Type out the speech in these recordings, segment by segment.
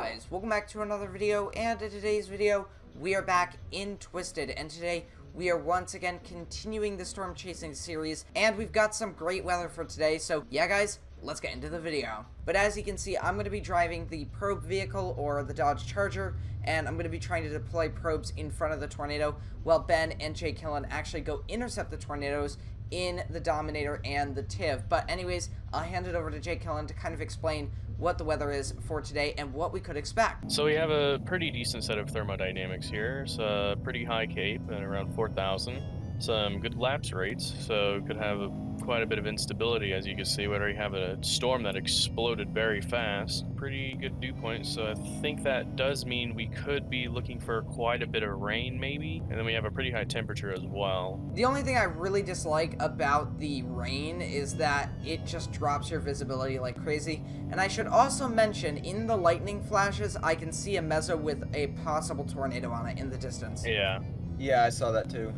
guys, welcome back to another video, and in today's video, we are back in Twisted, and today, we are once again continuing the storm chasing series, and we've got some great weather for today, so yeah guys, let's get into the video. But as you can see, I'm going to be driving the probe vehicle, or the Dodge Charger, and I'm going to be trying to deploy probes in front of the tornado, while Ben and Jlkillen actually go intercept the tornadoes in the Dominator and the Tiv. But anyways, I'll hand it over to Jlkillen to kind of explain what the weather is for today and what we could expect. So we have a pretty decent set of thermodynamics here. It's a pretty high cape at around 4,000. Some good lapse rates, so could have quite a bit of instability, as you can see. We already have a storm that exploded very fast. Pretty good dew point, so I think that does mean we could be looking for quite a bit of rain, maybe. And then we have a pretty high temperature as well. The only thing I really dislike about the rain is that it just drops your visibility like crazy. And I should also mention, in the lightning flashes, I can see a mezzo with a possible tornado on it in the distance. Yeah. Yeah, I saw that too.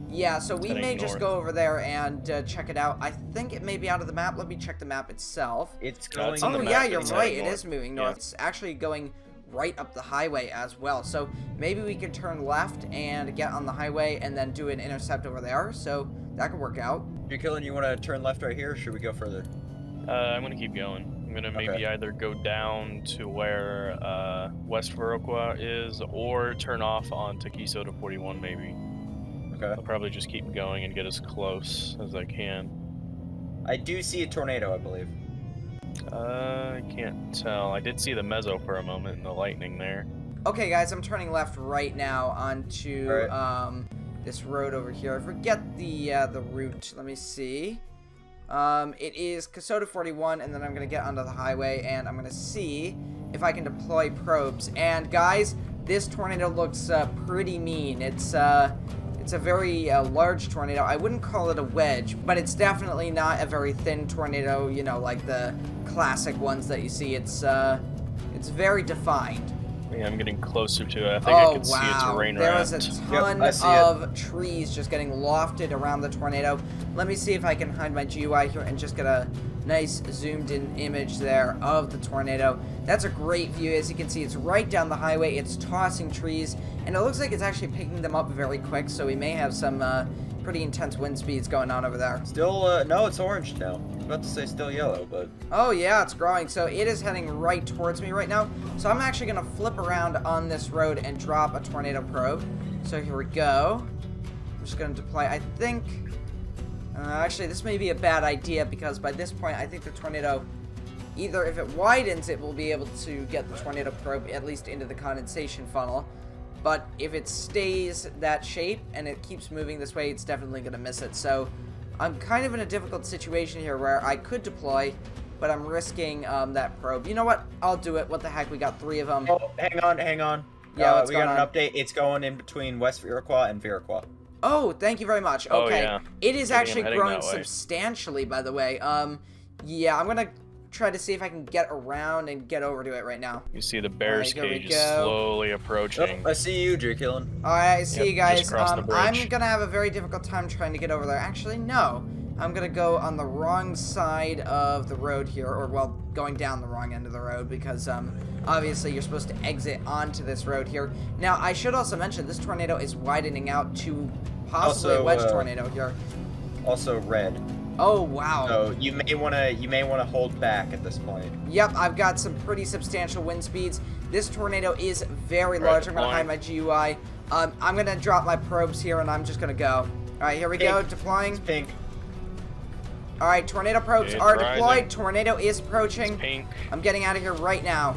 Yeah, so we may just north. go over there and check it out. I think it may be out of the map. Let me check the map itself. It's going. Oh yeah, you're it's right. heading It north. is moving north. Yeah. It's actually going right up the highway as well. So maybe we could turn left and get on the highway and then do an intercept over there. So that could work out. Jlkillen, you want to turn left right here, or should we go further? I'm gonna keep going. I'm gonna maybe either go down to where West Viroqua is, or turn off onto Kisota 41 maybe. Okay. I'll probably just keep going and get as close as I can. I do see a tornado, I believe. I can't tell. I did see the mezzo for a moment in the lightning there. Okay, guys, I'm turning left right now onto this road over here. I forget the route. Let me see. It is Kisota 41, and then I'm gonna get onto the highway, and I'm gonna see if I can deploy probes. And guys, this tornado looks pretty mean. It's a very large tornado. I wouldn't call it a wedge, but it's definitely not a very thin tornado, you know, like the classic ones that you see. It's very defined. Yeah, I'm getting closer to it. I think I can see its rain There was a ton of it. trees just getting lofted around the tornado. Let me see if I can hide my GUI here and just get a nice zoomed in image there of the tornado. That's a great view. As you can see, it's right down the highway. It's tossing trees, and it looks like it's actually picking them up very quick, so we may have some pretty intense wind speeds going on over there. Still, no, it's orange now. I was about to say still yellow, but... Oh yeah, it's growing. So it is heading right towards me right now. So I'm actually going to flip around on this road and drop a tornado probe. So here we go. I'm just going to deploy, I think... actually, this may be a bad idea, because by this point, I think the tornado... Either if it widens, it will be able to get the tornado probe at least into the condensation funnel. But if it stays that shape and it keeps moving this way, it's definitely going to miss it. So I'm kind of in a difficult situation here where I could deploy, but I'm risking that probe. You know what? I'll do it. What the heck? We got 3 of them. Oh, hang on. Yeah, we got an update. It's going in between West Viroqua and Viroqua. Oh, thank you very much. Oh, Okay. yeah. It is actually heading growing that way. substantially, by the way. Yeah, I'm going to try to see if I can get around and get over to it right now. You see the bear's Alright, here we cage is go. slowly approaching. Oh, I see you, Jlkillen. Alright, I see Yep, you guys. just crossed the bridge. I'm gonna have a very difficult time trying to get over there. Actually, no. I'm gonna go on the wrong side of the road here, or, well, going down the wrong end of the road, because, obviously you're supposed to exit onto this road here. Now, I should also mention, this tornado is widening out to possibly a wedge tornado here. Also red. Oh, wow. So you may wanna hold back at this point. Yep, I've got some pretty substantial wind speeds. This tornado is very large. I'm going to hide my GUI. I'm going to drop my probes here, and I'm just going to go. All right, here we go. Deploying. It's pink. All right, tornado probes It's are rising. deployed. Tornado is approaching. It's pink. I'm getting out of here right now.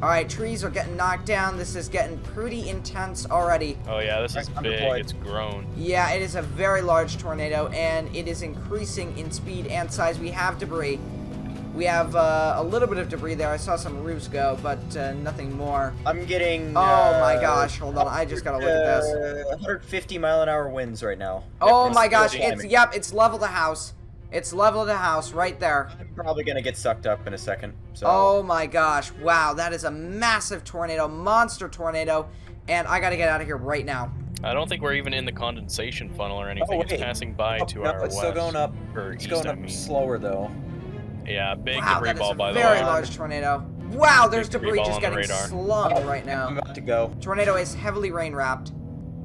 All right, trees are getting knocked down. This is getting pretty intense already. Oh yeah, this is I'm big. deployed. It's grown. Yeah, it is a very large tornado, and it is increasing in speed and size. We have debris. We have a little bit of debris there. I saw some roofs go, but nothing more. I'm getting... Oh my gosh, hold on. I just gotta look at this. 150 mile an hour winds right now. Oh Yep, my it's gosh, still it's, climbing. yep, it's level to house. It's level to house right there. I'm probably gonna get sucked up in a second. So. Oh my gosh, wow, that is a massive tornado, monster tornado, and I gotta get out of here right now. I don't think we're even in the condensation funnel or anything. Oh, It's wait. passing by to no, our it's west. still going up. Or It's east, going I up mean. slower though. Yeah, big Wow, debris that is ball a by the very way. large tornado. Wow, there's Big debris ball just on the getting radar. slung right I'm now. about to go. Tornado is heavily rain wrapped.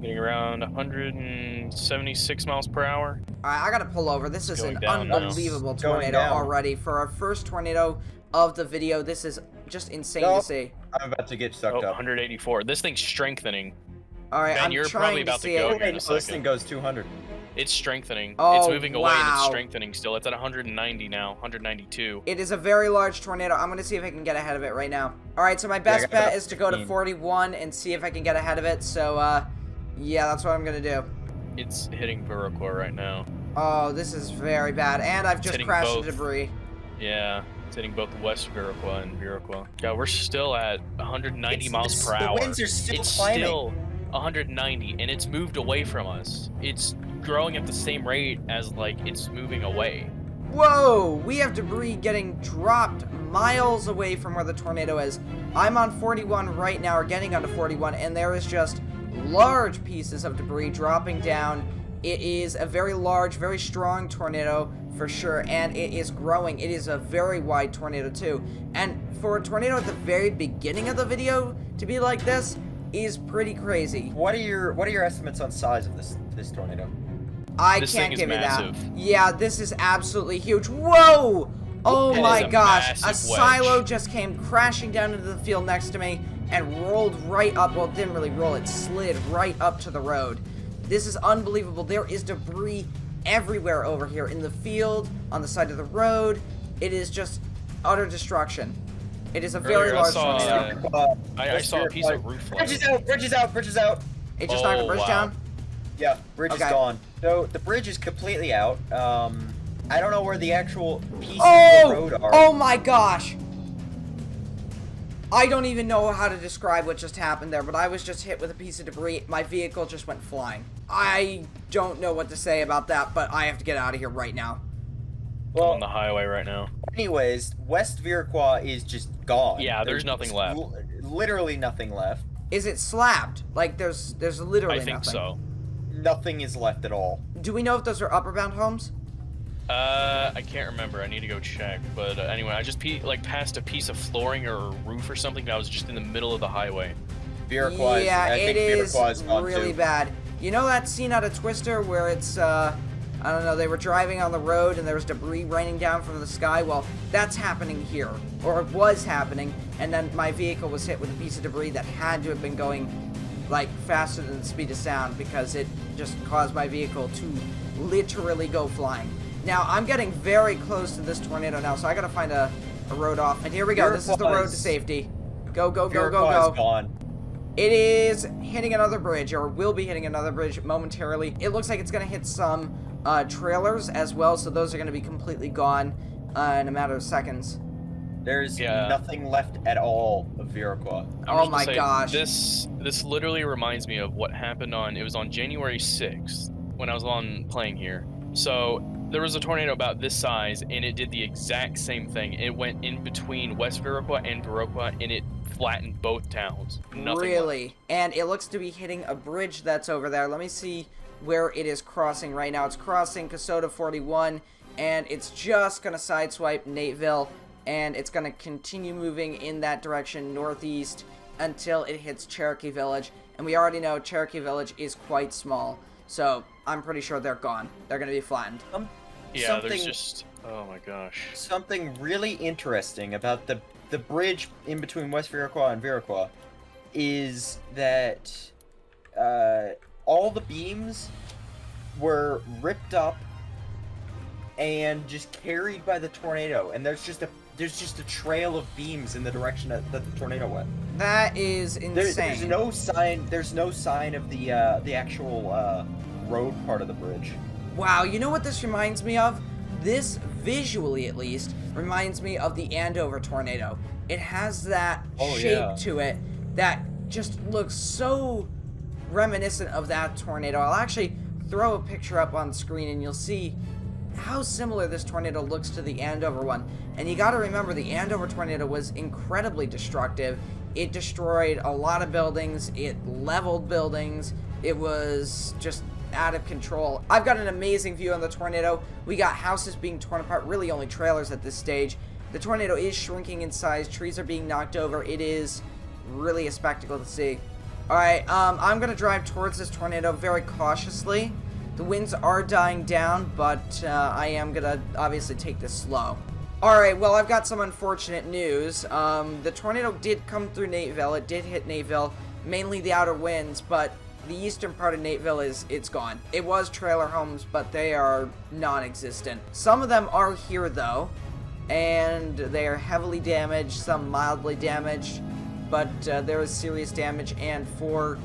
Getting around 176 miles per hour. Alright, I gotta pull over. This is Going an down now. unbelievable It's going tornado down. already. For our first tornado of the video, this is just insane to see. I'm about to get Oh, sucked up. 184. This thing's strengthening. Alright, Ben, I'm you're trying probably to about to see go it. here in a Wait, this second. thing goes 200. It's strengthening. Oh, It's moving away and it's wow. strengthening still. It's at 190 now, 192. It is a very large tornado. I'm going to see if I can get ahead of it right now. Alright, so my best I got bet about is to go to 15. 41 and see if I can get ahead of it. So, yeah, that's what I'm going to do. It's hitting Viroqua right now. Oh, this is very bad. And I've just hitting crashed both. into debris. Yeah, it's hitting both West Viroqua and Viroqua. Yeah, we're still at 190 miles per The hour. winds are still It's climbing. still 190, and it's moved away from us. It's growing at the same rate as, like, it's moving away. Whoa! We have debris getting dropped miles away from where the tornado is. I'm on 41 right now, or getting onto 41, and there is just large pieces of debris dropping down. It is a very large, very strong tornado for sure, and it is growing. It is a very wide tornado too. And for a tornado at the very beginning of the video to be like this is pretty crazy. What are your estimates on size of this tornado? I This can't thing is give you massive. that. Yeah, this is absolutely huge. Whoa! Oh It my is a gosh, a massive silo wedge. just came crashing down into the field next to me and rolled right up. Well, it didn't really roll, it slid right up to the road. This is unbelievable. There is debris everywhere over here in the field, on the side of the road. It is just utter destruction. It is a very Earlier, I large saw, tornado. I saw a piece of roof line. Bridges out! Bridges out! Bridges out! It just knocked the Oh, bridge wow. down. Yeah, bridge Okay. is gone. So the bridge is completely out. I don't know where the actual pieces of the road are. Oh my gosh! I don't even know how to describe what just happened there, but I was just hit with a piece of debris. My vehicle just went flying. I don't know what to say about that, but I have to get out of here right now. I'm on Well, the highway right now. anyways, West Viroqua is just gone. Yeah, there's nothing left. Literally nothing left. Is it slabbed? Like, there's literally I think nothing. so. Nothing is left at all. Do we know if those are upper-bound homes? I can't remember. I need to go check. But anyway, I just passed a piece of flooring or a roof or something that was just in the middle of the highway. Viroqua Yeah, I think it is Viroqua is gone really too. bad. You know that scene out of Twister where it's, I don't know, they were driving on the road and there was debris raining down from the sky? Well, that's happening here. Or it was happening, and then my vehicle was hit with a piece of debris that had to have been going, like, faster than the speed of sound because it just caused my vehicle to literally go flying. Now, I'm getting very close to this tornado now, so I gotta find a road off. And here we go. This is the road to safety. Go, go, go, go, Viroqua go. is gone. It is hitting another bridge, or will be hitting another bridge momentarily. It looks like it's going to hit some trailers as well, so those are going to be completely gone in a matter of seconds. There's Yeah. nothing left at all of Viroqua. I'm Oh just gonna my say, gosh. This literally reminds me of what happened it was on January 6th when I was playing here. So there was a tornado about this size and it did the exact same thing. It went in between West Viroqua and Viroqua and it flattened both towns. Nothing Really? And it looks to be hitting a bridge that's over there. Let me see where it is crossing right now. It's crossing Kasota 41, and it's just going to sideswipe Nateville, and it's going to continue moving in that direction northeast until it hits Cherokee Village. And we already know Cherokee Village is quite small, so I'm pretty sure they're gone. They're going to be flattened. Yeah, Something- there's just... Oh my gosh. Something really interesting about the bridge in between West Viroqua and Viroqua is that all the beams were ripped up and just carried by the tornado, and there's just a trail of beams in the direction that the tornado went. That is insane. There's no sign of the actual road part of the bridge. Wow, you know what this reminds me of? This, visually at least, reminds me of the Andover tornado. It has that shape yeah. to it that just looks so reminiscent of that tornado. I'll actually throw a picture up on screen and you'll see how similar this tornado looks to the Andover one. And you gotta remember, the Andover tornado was incredibly destructive. It destroyed a lot of buildings, it leveled buildings, it was just out of control. I've got an amazing view on the tornado. We got houses being torn apart, really only trailers at this stage, The tornado is shrinking in size. Trees are being knocked over. It is really a spectacle to see. Alright, I'm going to drive towards this tornado very cautiously. The winds are dying down, but I am going to obviously take this slow. Alright, well, I've got some unfortunate news. The tornado did come through Nateville. It did hit Nateville, mainly the outer winds, but the eastern part of Nateville it's gone. It was trailer homes, but they are non-existent. Some of them are here, though, and they are heavily damaged, some mildly damaged, but there is serious damage, and for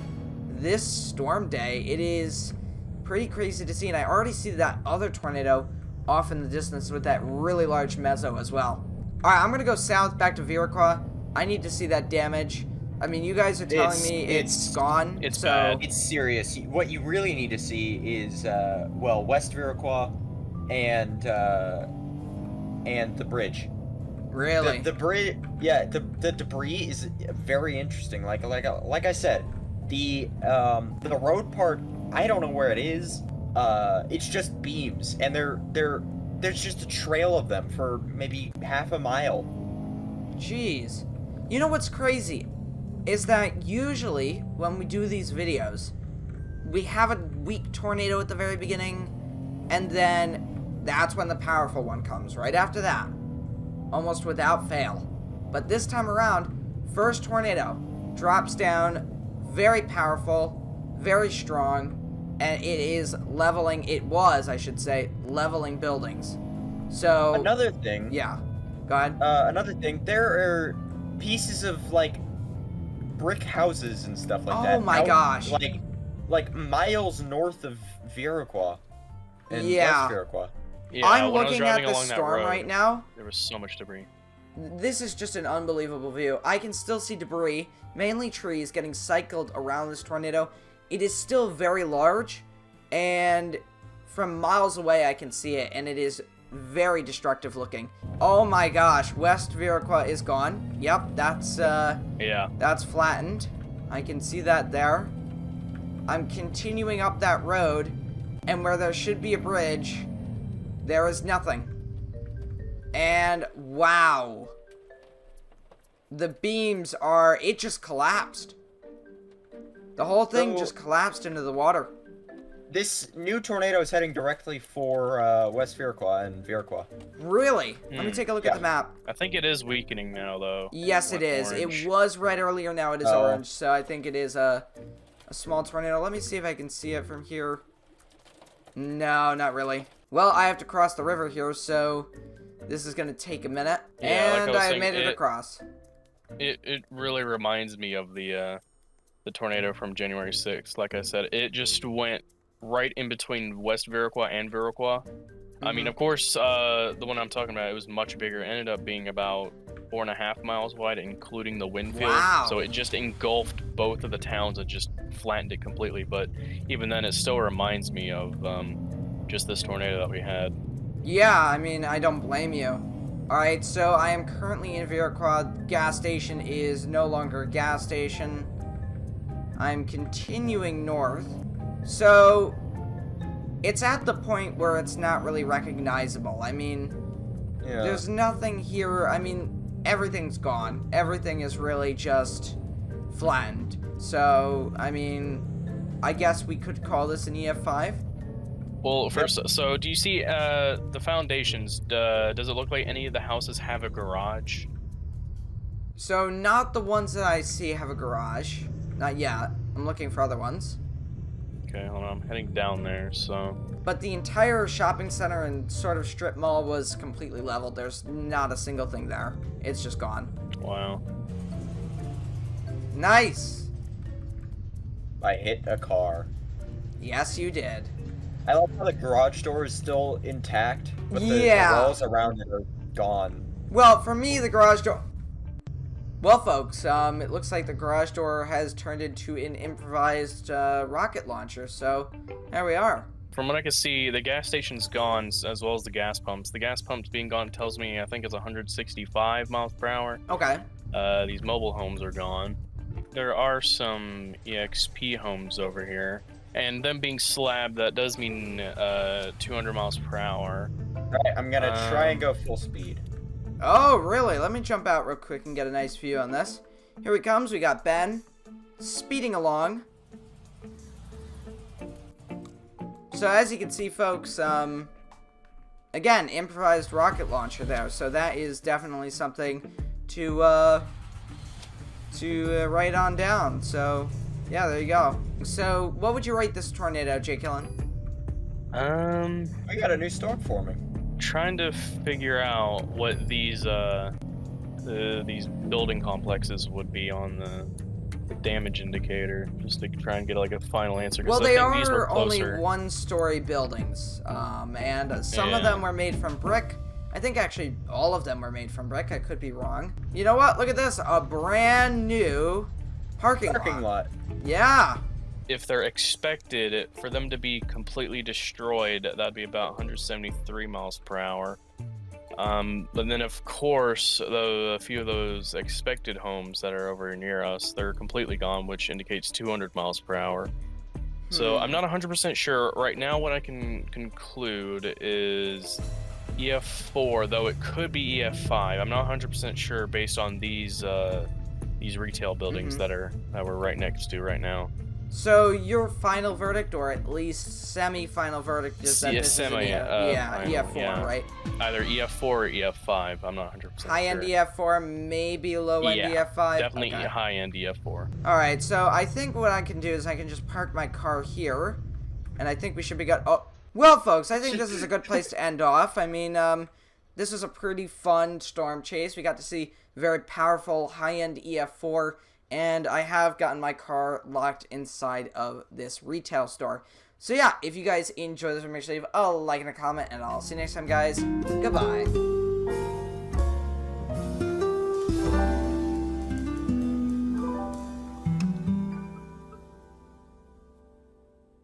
this storm day, it is pretty crazy to see, and I already see that other tornado off in the distance with that really large mezzo as well. Alright, I'm gonna go south back to Viroqua. I need to see that damage. I mean, you guys are telling me it's gone. It's so bad. It's serious. What you really need to see is, well, West Viroqua and the bridge. Really? The bridge, yeah. The debris is very interesting. Like I said, the road part, I don't know where it is. It's just beams, and there's just a trail of them for maybe half a mile. Jeez. You know what's crazy? Is that usually when we do these videos, we have a weak tornado at the very beginning, and then that's when the powerful one comes, right after that. Almost without fail. But this time around, first tornado drops down, very powerful, very strong, and it was, I should say, leveling buildings. So Another thing. yeah, go ahead. Another thing. There are pieces of like brick houses and stuff like that. Oh my gosh. Like miles north of Viroqua. And Yeah. West Viroqua. Yeah, I'm when I was looking at driving the along that storm road, right now. There was so much debris. This is just an unbelievable view. I can still see debris, mainly trees, getting cycled around this tornado. It is still very large, and from miles away I can see it, and it is very destructive looking. Oh my gosh, West Viroqua is gone. Yep, that's flattened. I can see that there. I'm continuing up that road, and where there should be a bridge, there is nothing. And wow. The beams are, it just collapsed. The whole thing just collapsed into the water. This new tornado is heading directly for West Viroqua and Viroqua. Really? Let me take a look at the map. I think it is weakening now, though. Yes, it is. Orange. It was red earlier, now it is orange, so I think it is a small tornado. Let me see if I can see it from here. No, not really. Well, I have to cross the river here, so this is going to take a minute. Yeah, and I made it across. It really reminds me of the tornado from January 6th. Like I said, it just went right in between West Viroqua and Viroqua. I mean, of course, the one I'm talking about, it was much bigger. It ended up being about 4.5 miles wide, including the wind field. Wow. So it just engulfed both of the towns and just flattened it completely. But even then, it still reminds me of just this tornado that we had. Yeah, I mean, I don't blame you. Alright, so I am currently in Viroqua. Gas station is no longer a gas station. I'm continuing north. So, it's at the point where it's not really recognizable. I mean, there's nothing here. I mean, everything's gone. Everything is really just flattened. So, I mean, I guess we could call this an EF5. Well, first, so do you see the foundations? Does it look like any of the houses have a garage? So, not the ones that I see have a garage. Not yet. I'm looking for other ones. Okay, hold on. I'm heading down there, so... But the entire shopping center and sort of strip mall was completely leveled. There's not a single thing there. It's just gone. Wow. Nice! I hit a car. Yes, you did. I love how the garage door is still intact, but the walls around it are gone. Well, for me, the garage door... Well, folks, it looks like the garage door has turned into an improvised rocket launcher, so there we are. From what I can see, the gas station's gone, as well as the gas pumps. The gas pumps being gone tells me, I think it's 165 miles per hour. Okay. These mobile homes are gone. There are some EXP homes over here. And them being slabbed, that does mean 200 miles per hour. Alright, I'm gonna try and go full speed. Oh, really? Let me jump out real quick and get a nice view on this. Here he comes. We got Ben speeding along. So as you can see, folks, again, improvised rocket launcher there. So that is definitely something to write on down. So yeah, there you go. So what would you rate this tornado, Jlkillen? I got a new storm forming. Trying to figure out what these building complexes would be on the damage indicator, just to try and get like a final answer. Well, I they think these were are only closer. one-story buildings, and some of Yeah. them were made from brick. I think actually all of them were made from brick. I could be wrong. You know what? Look at this. A brand new parking lot. Yeah. If they're expected for them to be completely destroyed, that'd be about 173 miles per hour. But then, of course, a few of those expected homes that are over near us, they're completely gone, which indicates 200 miles per hour. So I'm not 100% sure. Right now, what I can conclude is EF4, though it could be EF5. I'm not 100% sure based on these retail buildings that we're right next to right now. So your final verdict, or at least semi-final verdict, is that this is an EF4, right? Either EF4 or EF5. I'm not 100% High-end sure. EF4, maybe low-end EF5? Definitely Okay. high-end EF4. Alright, so I think what I can do is I can just park my car here, and I think we should be good. Oh, well, folks, I think this is a good place to end off. I mean, this was a pretty fun storm chase. We got to see very powerful high-end EF4, and I have gotten my car locked inside of this retail store. So yeah, if you guys enjoy this, make sure to leave a like and a comment, and I'll see you next time, guys. Goodbye.